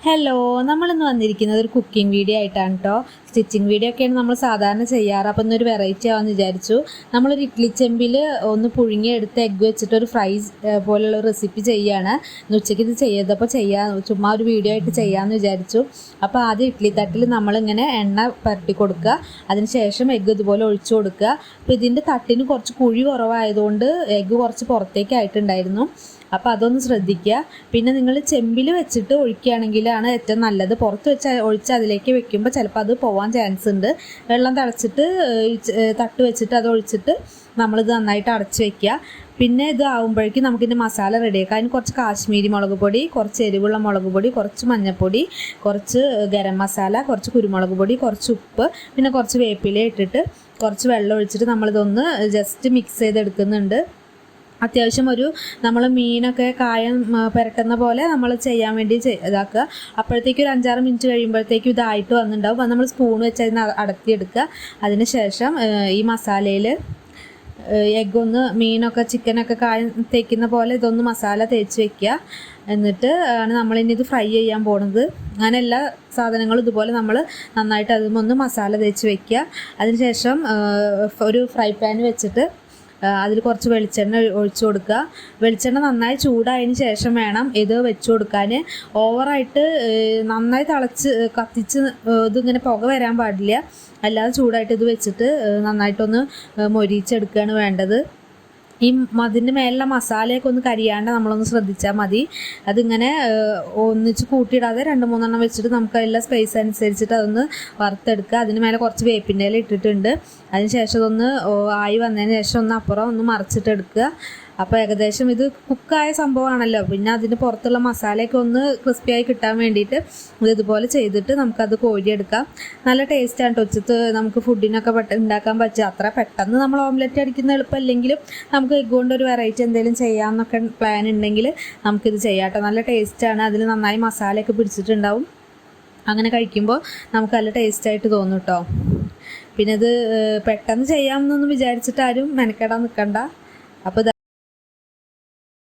Hello, നമ്മളിന്ന് വന്നിരിക്കുന്നത് ഒരു കുക്കിംഗ് വീഡിയോ ആയിട്ടാണ് കേട്ടോ. സ്റ്റിച്ചിങ് വീഡിയോ ഒക്കെയാണ് നമ്മൾ സാധാരണ ചെയ്യാറ്. അപ്പോൾ ഇന്നൊരു വെറൈറ്റി ആവാമെന്ന് വിചാരിച്ചു. നമ്മളൊരു ഇഡ്ഡലി ചെമ്പിൽ ഒന്ന് പുഴുങ്ങിയെടുത്ത് എഗ്ഗ് വെച്ചിട്ടൊരു ഫ്രൈസ് പോലുള്ള റെസിപ്പി ചെയ്യുകയാണ്. ഉച്ചയ്ക്ക് ഇത് ചെയ്തപ്പോൾ ചുമ്മാ ഒരു വീഡിയോ ആയിട്ട് ചെയ്യാമെന്ന് വിചാരിച്ചു. അപ്പോൾ ആദ്യം ഇഡ്ഡലി തട്ടിൽ നമ്മളിങ്ങനെ എണ്ണ പരട്ടി കൊടുക്കുക. അതിനുശേഷം എഗ്ഗ് ഇതുപോലെ ഒഴിച്ചു കൊടുക്കുക. അപ്പോൾ ഇതിൻ്റെ തട്ടിന് കുറച്ച് കുഴി കുറവായതുകൊണ്ട് എഗ്ഗ് കുറച്ച് പുറത്തേക്കായിട്ടുണ്ടായിരുന്നു. അപ്പോൾ അതൊന്ന് ശ്രദ്ധിക്കുക. പിന്നെ നിങ്ങൾ ചെമ്പിൽ വെച്ചിട്ട് ഒഴിക്കുകയാണെങ്കിലാണ് ഏറ്റവും നല്ലത്. പുറത്ത് ഒഴിച്ച് അതിലേക്ക് വെക്കുമ്പോൾ ചിലപ്പോൾ അത് പോവാൻ ചാൻസ് ഉണ്ട്. വെള്ളം തിളച്ചിട്ട് തട്ട് വെച്ചിട്ട് അത് ഒഴിച്ചിട്ട് നമ്മളിത് നന്നായിട്ട് അടച്ച് വെക്കുക. പിന്നെ ഇത് ആകുമ്പോഴേക്കും നമുക്കിതിൻ്റെ മസാല റെഡിയാക്കാം. അതിന് കുറച്ച് കാശ്മീരി മുളക് പൊടി, കുറച്ച് എരിവുള്ള മുളക് പൊടി, കുറച്ച് മഞ്ഞൾപ്പൊടി, കുറച്ച് ഗരം മസാല, കുറച്ച് കുരുമുളക് പൊടി, കുറച്ച് ഉപ്പ്, പിന്നെ കുറച്ച് വേപ്പില ഇട്ടിട്ട് കുറച്ച് വെള്ളം ഒഴിച്ചിട്ട് നമ്മളിതൊന്ന് ജസ്റ്റ് മിക്സ് ചെയ്തെടുക്കുന്നുണ്ട്. അത്യാവശ്യം നമ്മൾ മീനൊക്കെ കായം പുരട്ടുന്ന പോലെ നമ്മൾ ചെയ്യാൻ വേണ്ടി ഇതാക്കുക. അപ്പോഴത്തേക്കും ഒരു 5-6 മിനിറ്റ് കഴിയുമ്പോഴത്തേക്കും ഇതായിട്ട് വന്നിട്ടുണ്ടാവും. അത് നമ്മൾ സ്പൂൺ വെച്ച് അതിന് അടത്തിയെടുക്കുക. അതിന് ശേഷം ഈ മസാലയിൽ എഗ്ഗൊന്ന് മീനൊക്കെ ചിക്കനൊക്കെ കായം തേക്കുന്ന പോലെ ഇതൊന്ന് മസാല തേച്ച് വെക്കുക. എന്നിട്ട് ആണ് നമ്മളിനി ഇത് ഫ്രൈ ചെയ്യാൻ പോകുന്നത്. അങ്ങനെ എല്ലാ സാധനങ്ങളും ഇതുപോലെ നമ്മൾ നന്നായിട്ട് അതുമൊന്ന് മസാല തേച്ച് വെക്കുക. അതിന് ശേഷം ഒരു ഫ്രൈ പാൻ വെച്ചിട്ട് അതിൽ കുറച്ച് വെളിച്ചെണ്ണ ഒഴിച്ചു കൊടുക്കുക. വെളിച്ചെണ്ണ നന്നായി ചൂടായതിന് ശേഷം വേണം ഇത് വെച്ച് കൊടുക്കാൻ. ഓവറായിട്ട് നന്നായി കത്തിച്ച് ഇതിങ്ങനെ പുക വരാൻ പാടില്ല. അല്ലാതെ ചൂടായിട്ട് ഇത് വെച്ചിട്ട് നന്നായിട്ടൊന്ന് മൊരിച്ചെടുക്കുകയാണ് വേണ്ടത്. അതിൻ്റെ മേലുള്ള മസാലയൊക്കെ ഒന്ന് കരിയാണ്ട് നമ്മളൊന്ന് ശ്രദ്ധിച്ചാൽ മതി. അതിങ്ങനെ ഒന്നിച്ച് കൂട്ടിയിടാതെ 2-3 വെച്ചിട്ട് നമുക്ക് എല്ലാ സ്പേസ് അനുസരിച്ചിട്ട് അതൊന്ന് വറുത്തെടുക്കുക. അതിന് മേലെ കുറച്ച് വേപ്പിൻ്റെ ഇല ഇട്ടിട്ടുണ്ട്. അതിന് ശേഷം ഇതൊന്ന് ആയി വന്നതിന് ശേഷം ഒന്ന് അപ്പുറം ഒന്ന് മറിച്ചിട്ടെടുക്കുക. അപ്പോൾ ഏകദേശം ഇത് കുക്കായ സംഭവമാണല്ലോ. പിന്നെ അതിന് പുറത്തുള്ള മസാലയൊക്കെ ഒന്ന് ക്രിസ്പിയായി കിട്ടാൻ വേണ്ടിയിട്ട് ഇതുപോലെ ചെയ്തിട്ട് നമുക്കത് കോരിയെടുക്കാം. നല്ല ടേസ്റ്റാണ് കേട്ടോ. ഉച്ചത്ത് നമുക്ക് ഫുഡിനൊക്കെ ഉണ്ടാക്കാൻ പറ്റുക. അത്ര പെട്ടെന്ന് നമ്മൾ ഓംലെറ്റ് അടിക്കുന്ന എളുപ്പമല്ലെങ്കിലും നമുക്ക് എഗ്ഗ് കൊണ്ട് ഒരു വെറൈറ്റി എന്തെങ്കിലും ചെയ്യാമെന്നൊക്കെ പ്ലാൻ ഉണ്ടെങ്കിൽ നമുക്കിത് ചെയ്യാം കേട്ടോ. നല്ല ടേസ്റ്റാണ്. അതിൽ നന്നായി മസാലയൊക്കെ പിടിച്ചിട്ടുണ്ടാവും. അങ്ങനെ കഴിക്കുമ്പോൾ നമുക്ക് നല്ല ടേസ്റ്റായിട്ട് തോന്നും കേട്ടോ. പിന്നെ ഇത് പെട്ടെന്ന് ചെയ്യാമെന്നൊന്നും വിചാരിച്ചിട്ട് ആരും മെനക്കെടാൻ നിൽക്കണ്ട. അപ്പോൾ